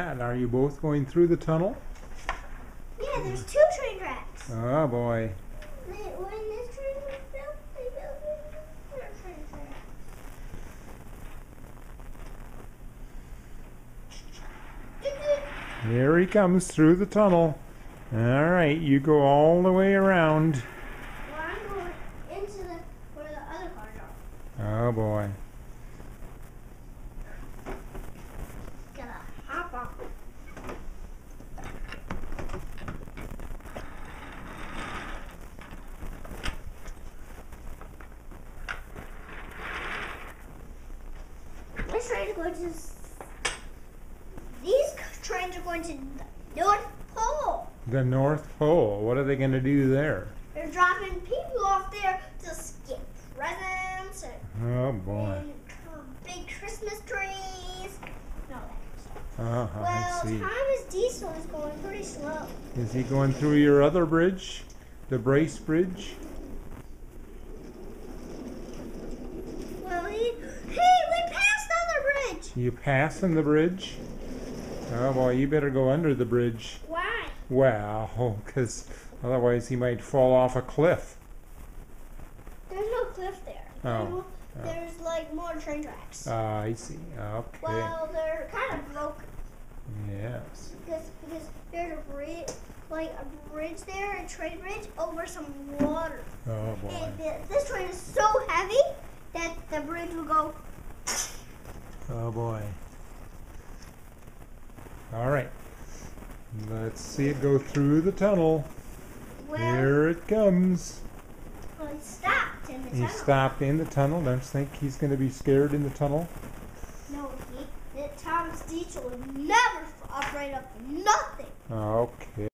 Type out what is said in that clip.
that? Are you both going through the tunnel? Yeah, there's 2 train tracks. Oh boy. When this train was built, they built another train track. Here he comes through the tunnel. Alright, you go all the way around. Well, I'm going into where the other cars are. Oh boy. Gotta hop on. This train is going to. These trains are going to the North Pole. The North Pole. What are they going to do there? They're dropping people off there to get presents Oh boy. and big Christmas trees and all that kind of stuff. I Well, see. Thomas Diesel is going pretty slow. Is he going through your other bridge? The Brace Bridge? Well, we passed the other bridge. You passing the bridge? Oh boy, you better go under the bridge. Why? Well, because otherwise he might fall off a cliff. There's no cliff there. Oh. There's like more train tracks. I see. Okay. Well, they're kind of broken Yes. because there's a bridge, like a bridge there, a train bridge over some water. Oh boy. And this train is so heavy that the bridge will go. Oh boy. All right. Let's see it go through the tunnel. Well, Here it comes. it stopped in the He tunnel. stopped in the tunnel. Don't you think he's going to be scared in the tunnel? No, Thomas Diesel would never operate up nothing. Okay.